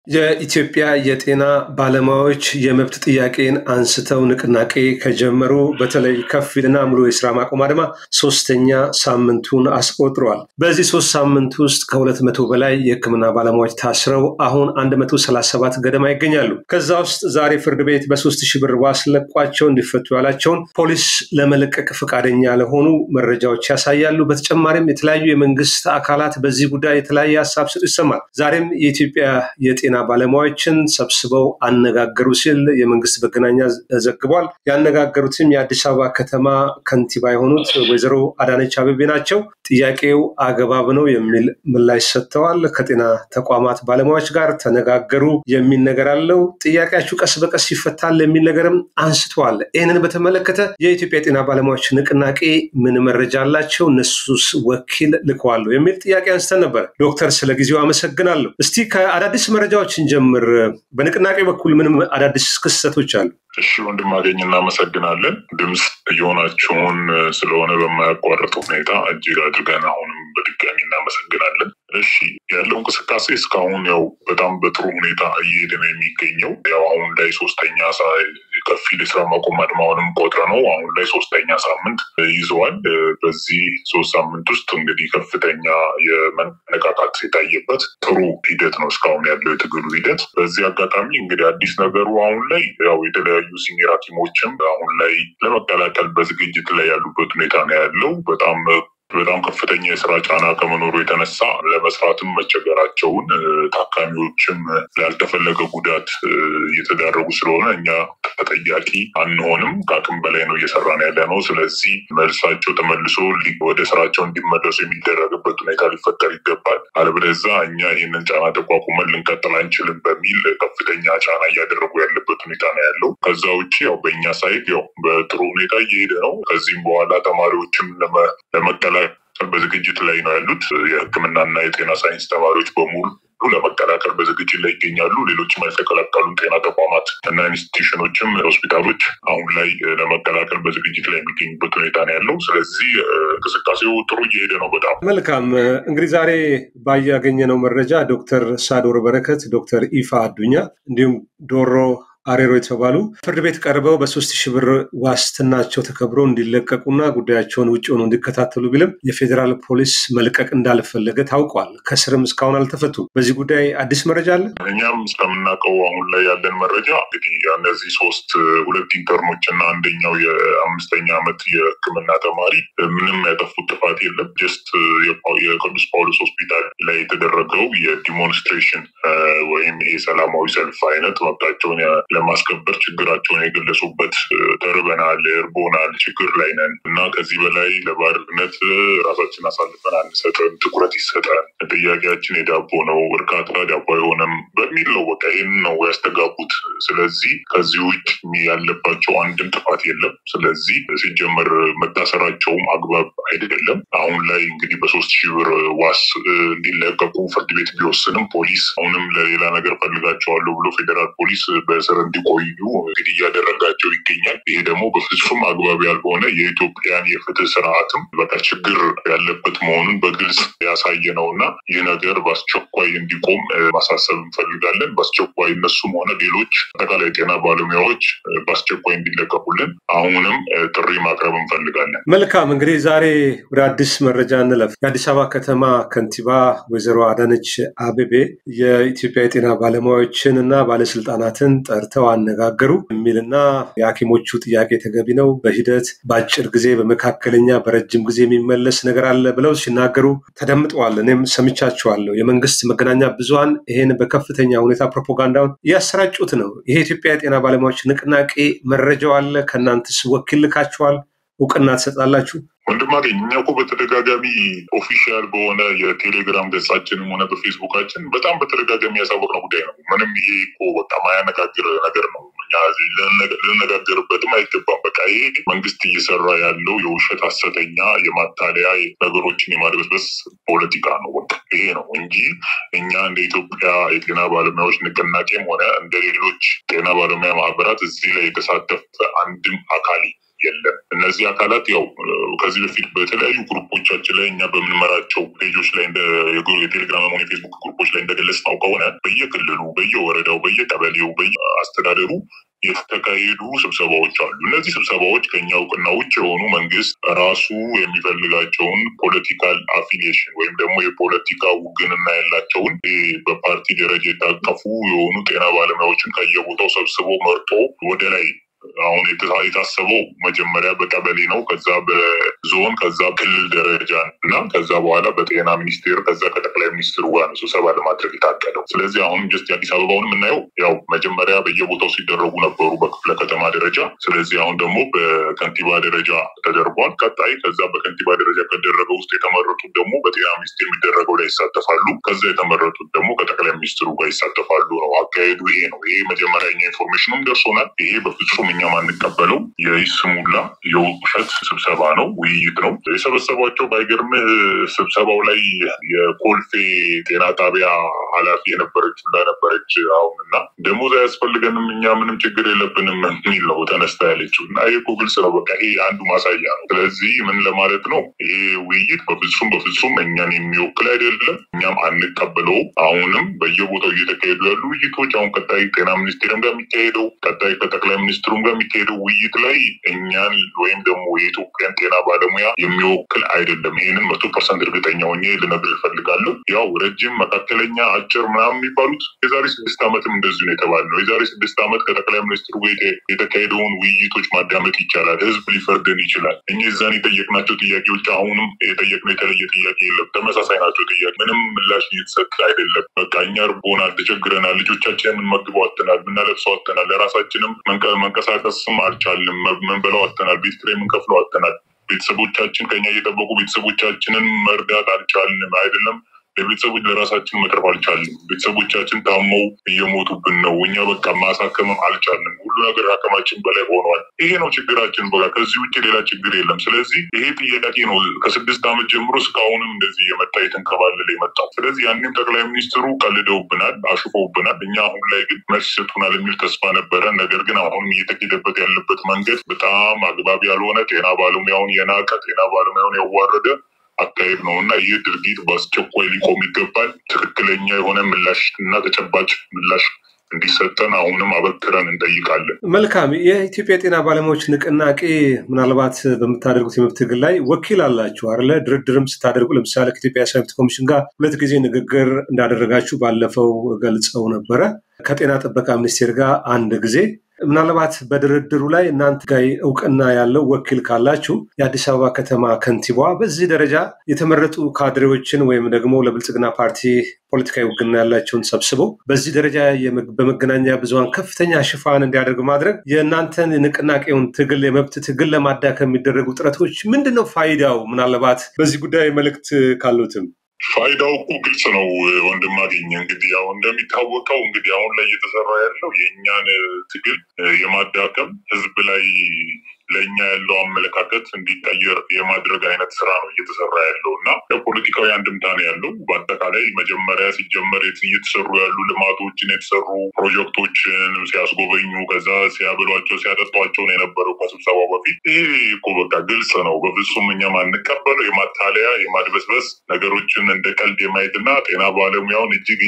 የኢትዮጵያ የጤና ባለሙያዎች የመብት ጥያቄን አንስተው ንቅናቄ ከጀመሩ በተለይ ከፊልና ሙሉ የስራ ማቆም አድማ ሶስተኛ ሳምንቱን አስቆጥሯል። በዚህ 3 ሳምንት ውስጥ ከ200 በላይ የሕክምና ባለሙያዎች ታስረው አሁን 137 ገደማ ይገኛሉ። ከዛ ውስጥ ዛሬ ፍርድ ቤት በ3000 ብር ዋስ ለቋቸው እንዲፈቱ ያላቸውን ፖሊስ ለመለቀቅ ፈቃደኛ ለሆኑ መረጃዎች ያሳያሉ። በተጨማሪም የተለያዩ የመንግስት አካላት በዚህ ጉዳይ የተለያየ ሐሳብ ሲሰጡ ይሰማል። ዛሬም የኢትዮጵያ የጤና ባለሙያዎችን ሰብስበው አነጋገሩ ሲል የመንግስት መገናኛ ዘግቧል። ያነጋገሩትም የአዲስ አበባ ከተማ ከንቲባ የሆኑት ወይዘሮ አዳነች አቤቤ ናቸው። ጥያቄው አግባብ ነው የሚል ምላሽ ሰጥተዋል። ከጤና ተቋማት ባለሙያዎች ጋር ተነጋገሩ የሚል ነገር አለው። ጥያቄያችሁ ቀስ በቀስ ይፈታል የሚል ነገርም አንስተዋል። ይህንን በተመለከተ የኢትዮጵያ የጤና ባለሙያዎች ንቅናቄ ምን መረጃ አላቸው? እነሱስ ወኪል ልከዋል የሚል ጥያቄ አንስተን ነበር። ዶክተር ስለጊዜው አመሰግናለሁ። እስቲ ከአዳዲስ መረጃዎች እንጀምር። በንቅናቄ በኩል ምንም አዳዲስ ክስተቶች አሉ? እሺ ወንድም አገኝ እናመሰግናለን። ድምጽ እየሆናችሁን ስለሆነ በማያቋርጥ ሁኔታ እጅግ አድርገን አሁንም በድጋሚ እናመሰግናለን። እሺ ያለው እንቅስቃሴ እስካሁን ያው በጣም በጥሩ ሁኔታ እየሄደ ነው የሚገኘው። ያው አሁን ላይ ሶስተኛ ከፊል የስራ ማቆም አድማውንም ቆጥረ ነው አሁን ላይ 3ኛ ሳምንት ይዘዋል። በዚህ 3 ሳምንት ውስጥ እንግዲህ ከፍተኛ የመነቃቃት የታየበት ጥሩ ሂደት ነው እስካሁን ያለው የትግሉ ሂደት። በዚህ አጋጣሚ እንግዲህ አዲስ ነገሩ አሁን ላይ ያው የተለያዩ ሲኒየር ሐኪሞችም አሁን ላይ ለመቀላቀል በዝግጅት ላይ ያሉበት ሁኔታ ነው ያለው። በጣም ከፍተኛ የስራ ጫና ከመኖሩ የተነሳ ለመስራትም መቸገራቸውን ታካሚዎችም ላልተፈለገ ጉዳት እየተዳረጉ ስለሆነ እኛ ተጠያቂ አንሆንም፣ ከአቅም በላይ ነው እየሰራን ያለ ነው። ስለዚህ መልሳቸው ተመልሶ ወደ ስራቸው እንዲመለሱ የሚደረግበት ሁኔታ ሊፈጠር ይገባል። አለበለዚያ እኛ ይህንን ጫና ተቋቁመን ልንቀጥል አንችልም በሚል ከፍተኛ ጫና እያደረጉ ያለበት ሁኔታ ነው ያለው። ከዛ ውጭ ያው በእኛ ሳይድ ያው በጥሩ ሁኔታ እየሄደ ነው። ከዚህም በኋላ ተማሪዎችም ለመቀላቀል በዝግጅት ላይ ነው ያሉት። የሕክምናና የጤና ሳይንስ ተማሪዎች በሙሉ ለመቀላቀል በዝግጅት ላይ ይገኛሉ። ሌሎችም ያልተቀላቀሉ ጤና ተቋማት እና ኢንስቲትዩሽኖችም ሆስፒታሎች አሁን ላይ ለመቀላቀል በዝግጅት ላይ የሚገኙበት ሁኔታ ነው ያለው። ስለዚህ እንቅስቃሴው ጥሩ እየሄደ ነው። በጣም መልካም። እንግዲህ ዛሬ ባያገኘነው መረጃ ዶክተር ሳዶር በረከት፣ ዶክተር ኢፋ አዱኛ እንዲሁም ዶሮ አሬሮ የተባሉ ፍርድ ቤት ቀርበው በ3000 ብር ዋስትናቸው ተከብሮ እንዲለቀቁና ጉዳያቸውን ውጭ ሆነው እንዲከታተሉ ቢልም የፌዴራል ፖሊስ መልቀቅ እንዳልፈለገ ታውቋል። ከስርም እስካሁን አልተፈቱም። በዚህ ጉዳይ አዲስ መረጃ አለ? እኛም እስከምናውቀው አሁን ላይ ያለን መረጃ እንግዲህ እነዚህ ሁለት ኢንተርኖች እና አንደኛው የ5ኛ ዓመት የሕክምና ተማሪ ምንም ያጠፉት ጥፋት የለም። ጀስት የቅዱስ ጳውሎስ ሆስፒታል ላይ የተደረገው የዲሞንስትሬሽን ወይም የሰላማዊ ሰልፍ አይነት መብታቸውን ለማስከበር ችግራቸውን የገለጹበት ተርበናል፣ እርቦናል፣ ችግር ላይ ነን እና ከዚህ በላይ ለባርነት ራሳችን አሳልፈን አንሰጥም፣ ትኩረት ይሰጠን፣ ጥያቄያችን የዳቦ ነው፣ እርካታ ዳቦ አይሆንም በሚል ነው በቃ ይህን ነው ያስተጋቡት። ስለዚህ ከዚህ ውጭ ያለባቸው አንድም ጥፋት የለም። ስለዚህ ሲጀመር መታሰራቸውም አግባብ አይደለም። አሁን ላይ እንግዲህ በ3000 ብር ዋስ እንዲለቀቁ ፍርድ ቤት ቢወስንም ፖሊስ አሁንም ለሌላ ነገር ፈልጋቸዋለሁ ብሎ ፌዴራል ፖሊስ በስር እንዲቆዩ እንግዲህ እያደረጋቸው ይገኛል። ይሄ ደግሞ በፍጹም አግባብ ያልሆነ የኢትዮጵያን የፍትህ ስርዓትም በቃ ችግር ያለበት መሆኑን በግልጽ ያሳየ ነው እና ይህ ነገር በአስቸኳይ እንዲቆም ማሳሰብ እንፈልጋለን። በአስቸኳይ እነሱም ሆነ ሌሎች አጠቃላይ ጤና ባለሙያዎች በአስቸኳይ እንዲለቀቁልን አሁንም ጥሪ ማቅረብ እንፈልጋለን። መልካም። እንግዲህ ዛሬ ወደ አዲስ መረጃ እንለፍ። የአዲስ አበባ ከተማ ከንቲባ ወይዘሮ አዳነች አቤቤ የኢትዮጵያ የጤና ባለሙያዎችን እና ባለስልጣናትን ጠርተው አነጋገሩ የሚልና የሐኪሞቹ ጥያቄ ተገቢ ነው፣ በሂደት በአጭር ጊዜ፣ በመካከለኛ፣ በረጅም ጊዜ የሚመለስ ነገር አለ ብለው ሲናገሩ ተደምጠዋል። እኔም ሰምቻቸዋለሁ። የመንግስት መገናኛ ብዙሃን ይሄን በከፍተኛ ሁኔታ ፕሮፓጋንዳውን እያሰራጩት ነው። ይሄ የኢትዮጵያ የጤና ባለሙያዎች ንቅናቄ መረጃው አለ? ከእናንተስ ወኪል ልካችኋል? እውቅና ትሰጣላችሁ? ወንድማገኝ እኛ እኮ በተደጋጋሚ ኦፊሻል በሆነ የቴሌግራም ገጻችንም ሆነ በፌስቡካችን በጣም በተደጋጋሚ ያሳወቅነው ጉዳይ ነው። ምንም ይሄ እኮ በቃ ማያነጋግር ነገር ነው። እኛ ልንነጋገርበትም አይገባም። በቃ ይሄ መንግስት እየሰራ ያለው የውሸት ሐሰተኛ የማታለያ ነገሮችን የማድበስበስ ፖለቲካ ነው። በቃ ይሄ ነው እንጂ እኛ እንደ ኢትዮጵያ የጤና ባለሙያዎች ንቅናቄም ሆነ እንደ ሌሎች ጤና ባለሙያ ማህበራት እዚህ ላይ የተሳተፈ አንድም አካል የለም። እነዚህ አካላት ያው ከዚህ በፊት በተለያዩ ግሩፖቻችን ላይ እኛ በምንመራቸው ፔጆች ላይ እንደ የቴሌግራም ሆነ የፌስቡክ ግሩፖች ላይ እንደገለጽነው ከሆነ በየክልሉ፣ በየወረዳው፣ በየቀበሌው፣ በየአስተዳደሩ የተካሄዱ ስብሰባዎች አሉ። እነዚህ ስብሰባዎች ከኛ እውቅና ውጭ የሆኑ መንግስት ራሱ የሚፈልጋቸውን ፖለቲካል አፊሊዬሽን ወይም ደግሞ የፖለቲካ ውግንና ያላቸውን በፓርቲ ደረጃ የታቀፉ የሆኑ ጤና ባለሙያዎችን ከየቦታው ሰብስቦ መርጦ ወደ ላይ አሁን የታሰበው መጀመሪያ በቀበሌ ነው፣ ከዛ በዞን፣ ከዛ ክልል ደረጃ እና ከዛ በኋላ በጤና ሚኒስቴር፣ ከዛ ከጠቅላይ ሚኒስትሩ ጋር ስብሰባ ለማድረግ የታቀደው። ስለዚህ አሁን ጀስት የአዲስ አበባውን የምናየው ያው መጀመሪያ በየቦታው ሲደረጉ ነበሩ በክፍለ ከተማ ደረጃ። ስለዚህ አሁን ደግሞ በከንቲባ ደረጃ ተደርጓል። ቀጣይ ከዛ በከንቲባ ደረጃ ከደረገው ውስጥ የተመረጡት ደግሞ በጤና ሚኒስቴር የሚደረገው ላይ ይሳተፋሉ። ከዛ የተመረጡት ደግሞ ከጠቅላይ ሚኒስትሩ ጋር ይሳተፋሉ ነው አካሄዱ። ይሄ ነው። ይሄ መጀመሪያ ኢንፎርሜሽኑም ደርሶናል። ይሄ በፍጹም እኛ ማንቀበለው የይስሙላ የውሸት ስብሰባ ነው፣ ውይይት ነው። የሰበሰቧቸው ባይገርምህ ስብሰባው ላይ የኮልፌ ጤና ጣቢያ ኃላፊ የነበረች አሁን እና ደሞዝ አያስፈልገንም እኛ ምንም ችግር የለብንም የሚል ነው ተነስታ ያለችው እና ይሄ እኮ ግልጽ ነው። በቃ ይሄ አንዱ ማሳያ ነው። ስለዚህ ምን ለማለት ነው? ይሄ ውይይት በፍጹም እኛን የሚወክል አይደለም፣ እኛም አንቀበለው። አሁንም በየቦታው እየተካሄዱ ያሉ ውይይቶች አሁን ቀጣይ ጤና ሚኒስቴርም ጋር የሚካሄደው ቀጣይ ከጠቅላይ ሚኒስትሩም ጋር የሚካሄደው ውይይት ላይ እኛን ወይም ደግሞ የኢትዮጵያን ጤና ባለሙያ የሚወክል አይደለም። ይህንን 100% እርግጠኛ ሆኜ ልነግርህ እፈልጋለሁ። ያው ረጅም፣ መካከለኛ፣ አጭር ምናምን የሚባሉት የዛሬ 6 ዓመትም እንደዚሁ ነው የተባለው። የዛሬ 6 ዓመት ከጠቅላይ ሚኒስትሩ ጋር የተካሄደውን ውይይቶች ማዳመጥ ይቻላል። ህዝብ ሊፈርድን ይችላል። እኛ እዛን የጠየቅናቸው ጥያቄዎች አሁንም የጠየቅነው የተለየ ጥያቄ የለም። ተመሳሳይ ናቸው ጥያቄ። ምንም ምላሽ እየተሰጠ አይደለም። በቃ እኛ ርቦናል፣ ተቸግረናል፣ ልጆቻችን የምንመግበው አጥተናል፣ የምናለብሰው አጥተናል፣ ለራሳችንም መንቀሳቀስም አልቻልንም፣ ምንበላው አጥተናል፣ ቤት ኪራይ የምንከፍለው አጥተናል። ቤተሰቦቻችን ከኛ እየጠበቁ ቤተሰቦቻችንን መርዳት አልቻልንም። አይደለም ለቤተሰቦች ለራሳችን መቅረብ አልቻልንም። ቤተሰቦቻችን ታመው እየሞቱብን ነው። እኛ በቃ ማሳከምም አልቻልንም። ሁሉ ነገር አቅማችን በላይ ሆኗል። ይሄ ነው ችግራችን። በቃ ከዚህ ውጭ ሌላ ችግር የለም። ስለዚህ ይሄ ጥያቄ ነው ከ6 ዓመት ጀምሮ እስካሁንም እንደዚህ የመጣ የተንከባለለ የመጣው። ስለዚህ ያንም ጠቅላይ ሚኒስትሩ ቀልደውብናል፣ አሽፈውብናል። እኛ አሁን ላይ ግን መልስ ይሰጡናል የሚል ተስፋ ነበረ። ነገር ግን አሁንም እየተኬደበት ያለበት መንገድ በጣም አግባብ ያልሆነ፣ ጤና ባለሙያውን የናቀ፣ ጤና ባለሙያውን ያዋረደ አካሄድ ነው እና ይህ ድርጊት በአስቸኳይ ሊቆም ይገባል። ትክክለኛ የሆነ ምላሽ እና ተጨባጭ ምላሽ እንዲሰጠን አሁንም አበክረን እንጠይቃለን። መልካም። የኢትዮጵያ ጤና ባለሙያዎች ንቅናቄ ምናልባት በምታደርጉት የመብት ትግል ላይ ወኪል አላችሁ አይደለ? ድርድርም ስታደርጉ ለምሳሌ ከኢትዮጵያ ሰብአዊ መብት ኮሚሽን ጋር 2 ጊዜ ንግግር እንዳደረጋችሁ ባለፈው ገልጸው ነበረ። ከጤና ጥበቃ ሚኒስቴር ጋር 1 ጊዜ። ምናልባት በድርድሩ ላይ እናንተ ጋር እውቅና ያለው ወኪል ካላችሁ የአዲስ አበባ ከተማ ከንቲባ በዚህ ደረጃ የተመረጡ ካድሬዎችን ወይም ደግሞ ለብልጽግና ፓርቲ ፖለቲካዊ ውግንና ያላቸውን ሰብስበው በዚህ ደረጃ በመገናኛ ብዙሃን ከፍተኛ ሽፋን እንዲያደርግ ማድረግ የእናንተን ንቅናቄውን ትግል የመብት ትግል ለማዳከም የሚደረጉ ጥረቶች ምንድነው ፋይዳው? ምናልባት በዚህ ጉዳይ መልእክት ካሉትም። ፋይዳው እኮ ግልጽ ነው ወንድም አገኘ። እንግዲህ ያው እንደሚታወቀው እንግዲህ አሁን ላይ እየተሰራ ያለው የእኛን ትግል የማዳከም ህዝብ ላይ ለእኛ ያለው አመለካከት እንዲቀየር የማድረግ አይነት ስራ ነው እየተሰራ ያለው እና ፖለቲካዊ አንድምታ ነው ያለው። በአጠቃላይ መጀመሪያ ሲጀመር እየተሰሩ ያሉ ልማቶችን የተሰሩ ፕሮጀክቶችን ሲያስጎበኙ ከዛ ሲያበሏቸው ሲያጠጧቸው ነው የነበረው ከስብሰባው በፊት። ይሄ እኮ በቃ ግልጽ ነው። በፍጹም እኛ ማንቀበለው የማታለያ የማድበስበስ ነገሮችን እንደ ቀልድ የማየትና ጤና ባለሙያውን እጅግ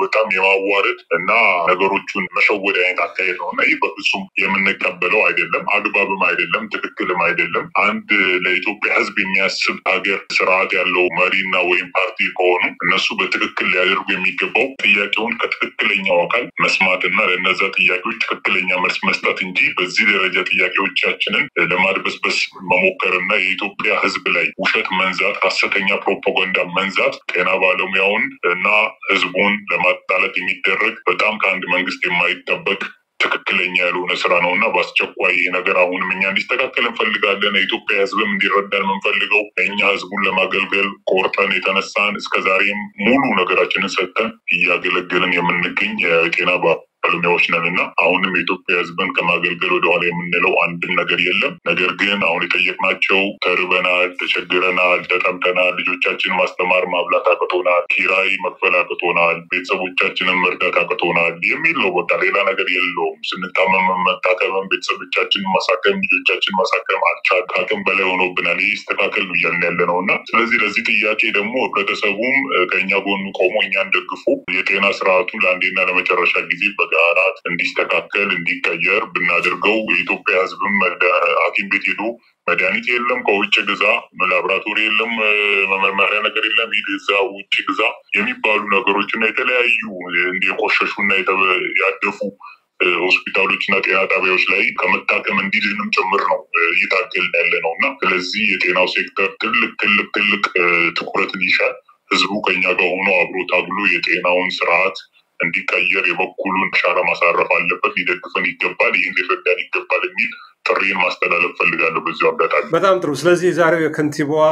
በጣም የማዋረድ እና ነገሮቹን መሸወድ አይነት አካሄድ ነው እና ይህ በፍጹም የምንቀበለው አይደለም፣ አግባብም አይደለም፣ ትክክልም አይደለም። አንድ ለኢትዮጵያ ህዝብ የሚያስብ ሀገር ስርዓት ያለው መሪና ወይም ፓርቲ ከሆኑ እነሱ በትክክል ሊያደርጉ የሚገባው ጥያቄውን ከትክክለኛው አካል መስማትና ለነዛ ጥያቄዎች ትክክለኛ መልስ መስጠት እንጂ በዚህ ደረጃ ጥያቄዎቻችንን ለማድበስበስ መሞከርና የኢትዮጵያ ህዝብ ላይ ውሸት መንዛት፣ ሐሰተኛ ፕሮፓጋንዳ መንዛት ጤና ባለሙያውን እና ህዝቡን ለማጣላት የሚደረግ በጣም ከአንድ መንግስት የማይጠበቅ ትክክለኛ ያልሆነ ስራ ነው እና በአስቸኳይ ይህ ነገር አሁንም እኛ እንዲስተካከል እንፈልጋለን። የኢትዮጵያ ህዝብም እንዲረዳን የምንፈልገው እኛ ህዝቡን ለማገልገል ቆርጠን የተነሳን እስከዛሬም ሙሉ ነገራችንን ሰጥተን እያገለገልን የምንገኝ የጤና ባለሙያዎች ነን እና አሁንም የኢትዮጵያ ህዝብን ከማገልገል ወደኋላ የምንለው አንድም ነገር የለም። ነገር ግን አሁን የጠየቅናቸው ተርበናል፣ ተቸግረናል፣ ተጠምተናል፣ ልጆቻችን ማስተማር ማብላት አቅቶናል፣ ኪራይ መክፈል አቅቶናል፣ ቤተሰቦቻችንን መርዳት አቅቶናል፣ የሚል ነው። በቃ ሌላ ነገር የለውም። ስንታመም መታከም፣ ቤተሰቦቻችንን ማሳከም፣ ልጆቻችንን ማሳከም አልቻልንም፣ በላይ ሆኖብናል። ይህ ይስተካከል ነው እያልን ያለ ነው እና ስለዚህ ለዚህ ጥያቄ ደግሞ ህብረተሰቡም ከኛ ጎኑ ቆሞ እኛን ደግፎ የጤና ስርዓቱ ለአንዴና ለመጨረሻ ጊዜ በጋራ እንዲስተካከል እንዲቀየር ብናደርገው የኢትዮጵያ ህዝብም ሐኪም ቤት ሄዶ መድኃኒት የለም ከውጭ ግዛ፣ ላብራቶሪ የለም መመርመሪያ ነገር የለም ይዛ ውጭ ግዛ የሚባሉ ነገሮችና የተለያዩ የቆሸሹና ያደፉ ሆስፒታሎችና ጤና ጣቢያዎች ላይ ከመታከም እንዲድንም ጭምር ነው እየታገልን ያለ ነው እና ስለዚህ የጤናው ሴክተር ትልቅ ትኩረትን ይሻል። ህዝቡ ከኛ ጋር ሆኖ አብሮ ታግሎ የጤናውን ስርዓት እንዲቀየር የበኩሉን አሻራ ማሳረፍ አለበት። ሊደግፈን ይገባል፣ ይህን ሊረዳን ይገባል የሚል ጥሪን ማስተላለፍ ፈልጋለሁ በዚሁ አጋጣሚ። በጣም ጥሩ። ስለዚህ የዛሬው የከንቲባዋ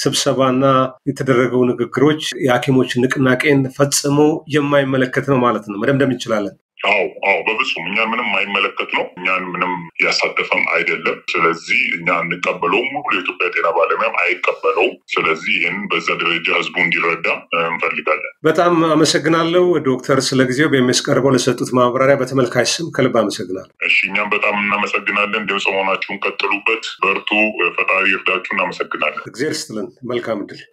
ስብሰባና የተደረገው ንግግሮች የሐኪሞች ንቅናቄን ፈጽሞ የማይመለከት ነው ማለት ነው መደምደም እንችላለን? አዎ በፍጹም እኛን ምንም አይመለከት ነው። እኛን ምንም ያሳተፈም አይደለም። ስለዚህ እኛ እንቀበለውም፣ ሙሉ የኢትዮጵያ ጤና ባለሙያም አይቀበለውም። ስለዚህ ይህን በዛ ደረጃ ህዝቡ እንዲረዳ እንፈልጋለን። በጣም አመሰግናለሁ ዶክተር፣ ስለ ጊዜው በሚያስቀርበው ለሰጡት ማብራሪያ በተመልካች ስም ከልብ አመሰግናለሁ። እሺ እኛም በጣም እናመሰግናለን። ድምፅ መሆናችሁን ቀጥሉበት፣ በርቱ፣ ፈጣሪ ይርዳችሁ። እናመሰግናለን። እግዚአብሔር ይስጥልን። መልካም ዕድል።